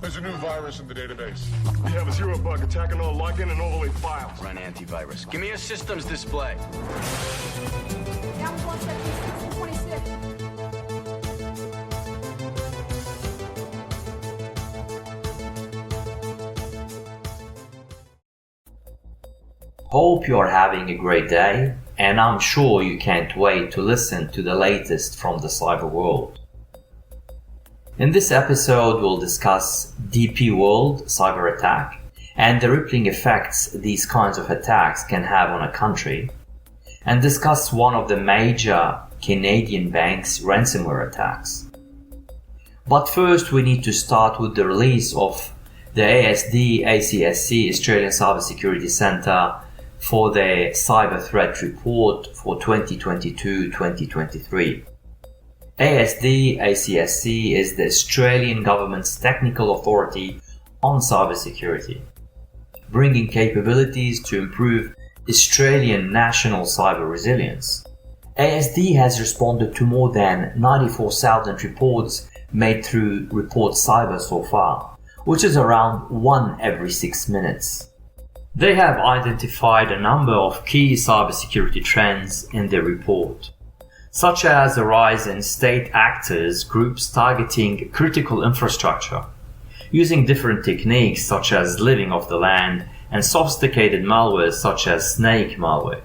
There's a new virus in the database. We have a zero bug attacking all login and overlay files. Run antivirus. Give me a systems display. Down 176, 26. Hope you are having a great day, and I'm sure you can't wait to listen to the latest from the cyber world. In this episode, we'll discuss DP World cyber attack and the rippling effects these kinds of attacks can have on a country, and discuss one of the major Canadian banks' ransomware attacks. But first, we need to start with the release of the ACSC, Australian Cybersecurity Centre, for the Cyber Threat Report for 2022-2023. ACSC is the Australian government's technical authority on cybersecurity, bringing capabilities to improve Australian national cyber resilience. ASD has responded to more than 94,000 reports made through Report Cyber so far, which is around 1 every 6 minutes. They have identified a number of key cybersecurity trends in their report, such as a rise in state actors groups targeting critical infrastructure, using different techniques such as living off the land and sophisticated malware such as snake malware.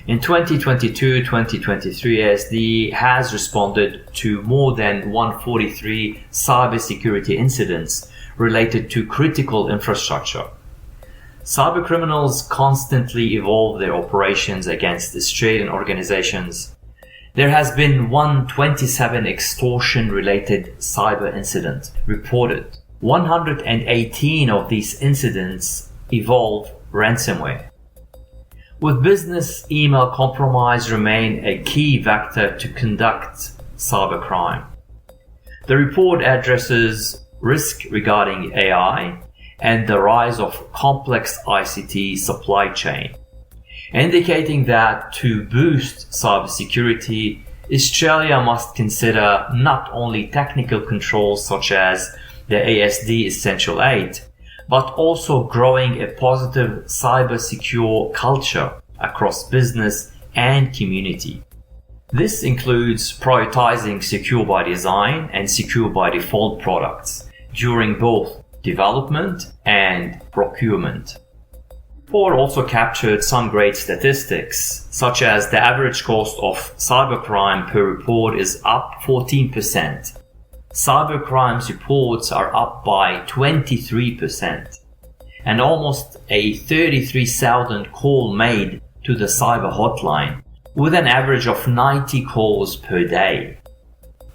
In 2022-2023, ASD has responded to more than 143 cybersecurity incidents related to critical infrastructure. Cybercriminals constantly evolve their operations against Australian organizations. There has been 127 extortion-related cyber incidents reported. 118 of these incidents involve ransomware. With business email compromise remain a key vector to conduct cybercrime. The report addresses risk regarding AI and the rise of complex ICT supply chain, indicating that to boost cybersecurity, Australia must consider not only technical controls such as the ASD Essential 8, but also growing a positive cyber-secure culture across business and community. This includes prioritizing secure by design and secure by default products during both development and procurement. The report also captured some great statistics, such as the average cost of cybercrime per report is up 14%. Cybercrime reports are up by 23%, and almost a 33,000 call made to the cyber hotline, with an average of 90 calls per day.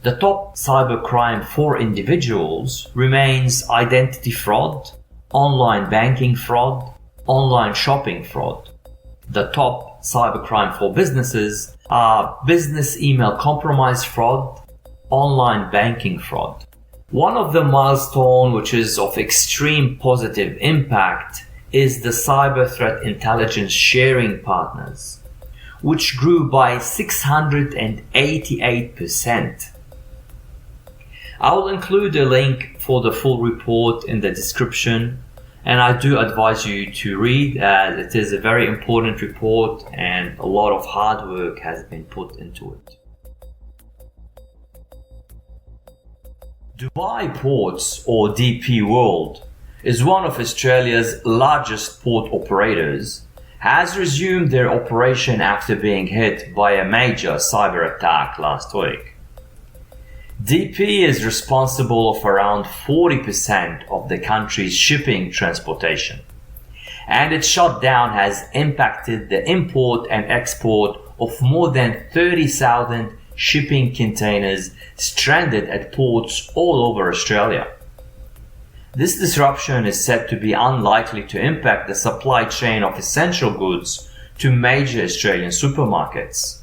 The top cybercrime for individuals remains identity fraud, online banking fraud, online shopping fraud. The top cybercrime for businesses are business email compromise fraud, online banking fraud. One of the milestones which is of extreme positive impact is the cyber threat intelligence sharing partners, which grew by 688%. I will include a link for the full report in the description, and I do advise you to read, as it is a very important report and a lot of hard work has been put into it. Dubai Ports, or DP World, is one of Australia's largest port operators, has resumed their operation after being hit by a major cyber attack last week. DP is responsible for around 40% of the country's shipping transportation, and its shutdown has impacted the import and export of more than 30,000 shipping containers stranded at ports all over Australia. This disruption is said to be unlikely to impact the supply chain of essential goods to major Australian supermarkets.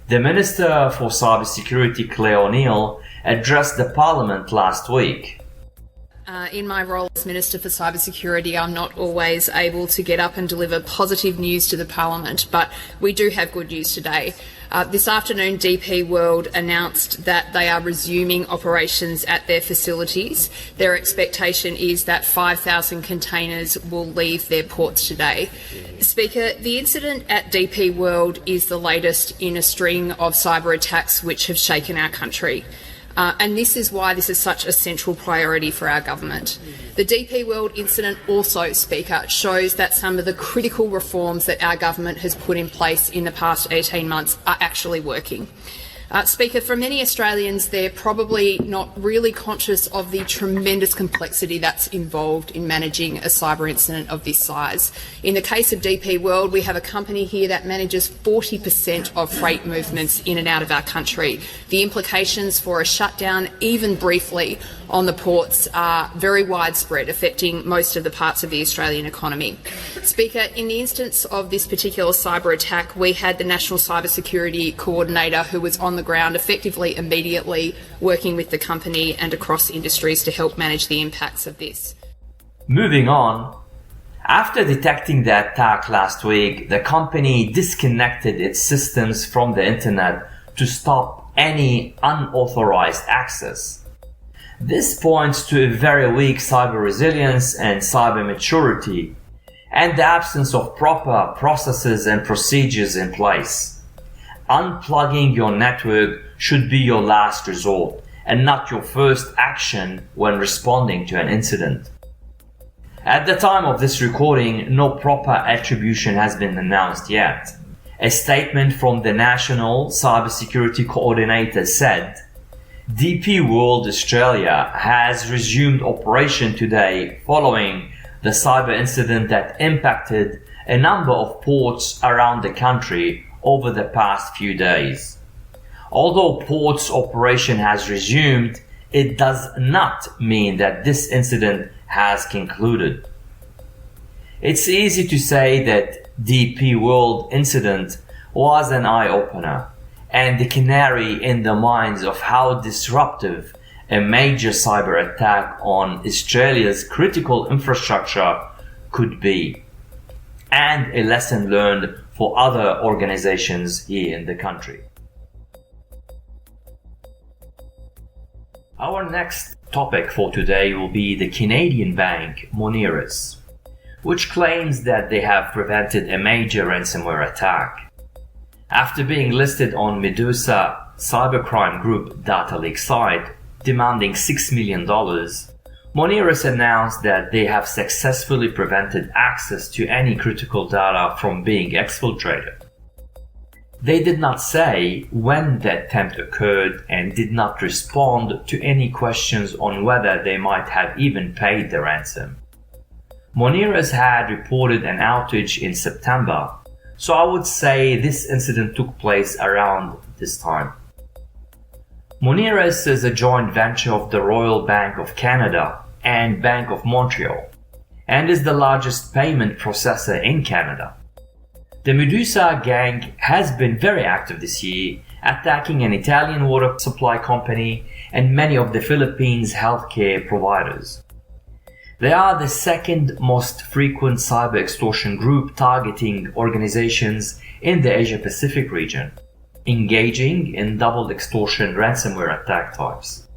The Minister for Cybersecurity, Claire O'Neill, addressed the Parliament last week. In my role as Minister for Cybersecurity, I'm not always able to get up and deliver positive news to the Parliament, but we do have good news today. This afternoon, DP World announced that they are resuming operations at their facilities. Their expectation is that 5,000 containers will leave their ports today. Speaker, the incident at DP World is the latest in a string of cyber attacks which have shaken our country. And this is why this is such a central priority for our government. The DP World incident also, Speaker, shows that some of the critical reforms that our government has put in place in the past 18 months are actually working. Speaker, for many Australians, they're probably not really conscious of the tremendous complexity that's involved in managing a cyber incident of this size. In the case of DP World, we have a company here that manages 40% of freight movements in and out of our country. The implications for a shutdown, even briefly, on the ports are very widespread, affecting most of the parts of the Australian economy. Speaker, in the instance of this particular cyber attack, we had the National Cybersecurity Coordinator who was on the ground effectively immediately working with the company and across industries to help manage the impacts of this. Moving on, after detecting the attack last week, the company disconnected its systems from the internet to stop any unauthorized access. This points to a very weak cyber resilience and cyber maturity, and the absence of proper processes and procedures in place. Unplugging your network should be your last resort and not your first action when responding to an incident. At the time of this recording, no proper attribution has been announced yet. A statement from the National Cybersecurity Coordinator said, DP World Australia has resumed operation today following the cyber incident that impacted a number of ports around the country over the past few days. Although ports operation has resumed, it does not mean that this incident has concluded. It's easy to say that DP World incident was an eye-opener and the canary in the minds of how disruptive a major cyber attack on Australia's critical infrastructure could be, and a lesson learned for other organizations here in the country. Our next topic for today will be the Canadian bank Moneris, which claims that they have prevented a major ransomware attack. After being listed on Medusa cybercrime group data leak site, demanding $6 million, Moneris announced that they have successfully prevented access to any critical data from being exfiltrated. They did not say when the attempt occurred and did not respond to any questions on whether they might have even paid the ransom. Moneris had reported an outage in September, so I would say this incident took place around this time. Moneris is a joint venture of the Royal Bank of Canada and Bank of Montreal, and is the largest payment processor in Canada. The Medusa gang has been very active this year, attacking an Italian water supply company and many of the Philippines' healthcare providers. They are the second most frequent cyber extortion group targeting organizations in the Asia-Pacific region, engaging in double extortion ransomware attack types.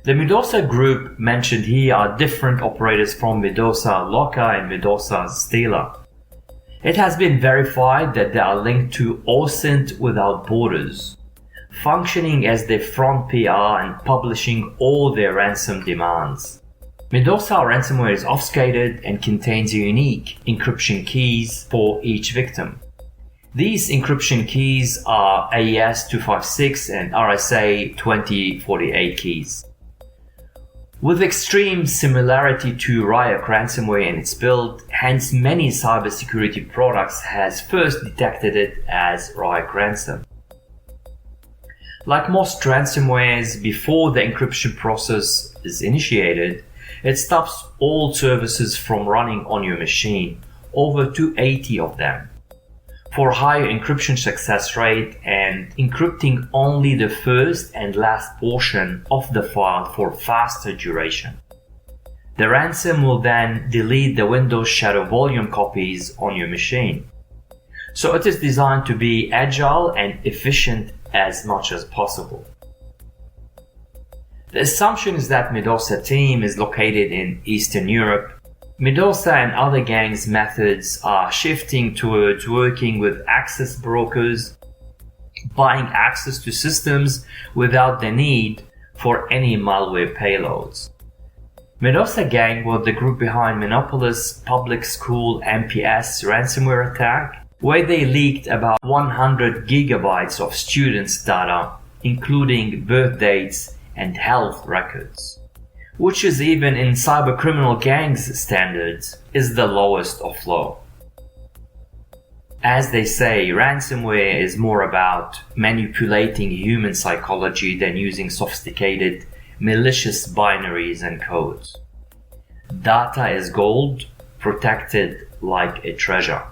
The Medusa group mentioned here are different operators from Medusa Loca and Medusa Stela. It has been verified that they are linked to OSINT Without Borders, functioning as their front PR and publishing all their ransom demands. Medusa ransomware is obfuscated and contains unique encryption keys for each victim. These encryption keys are AES-256 and RSA-2048 keys. With extreme similarity to Ryuk ransomware in its build, hence many cybersecurity products has first detected it as Ryuk ransom. Like most ransomwares, before the encryption process is initiated, it stops all services from running on your machine, over 280 of them. for higher encryption success rate and encrypting only the first and last portion of the file for faster duration. The ransom will then delete the Windows shadow volume copies on your machine. So it is designed to be agile and efficient as much as possible. The assumption is that Medusa team is located in Eastern Europe. Medusa and other gangs' methods are shifting towards working with access brokers, buying access to systems without the need for any malware payloads. Medusa gang was the group behind Monopolis public school MPS ransomware attack, where they leaked about 100 gigabytes of students' data, including birth dates and health records, which is even in cybercriminal gangs standards is the lowest of low. As they say, ransomware is more about manipulating human psychology than using sophisticated, malicious binaries and codes. Data is gold, protected like a treasure.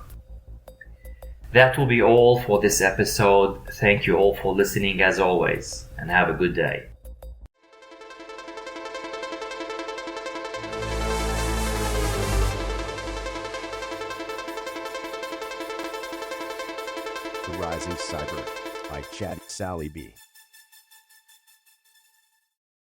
That will be all for this episode. Thank you all for listening as always, and have a good day. The Rising Cyber by Chad Sally B.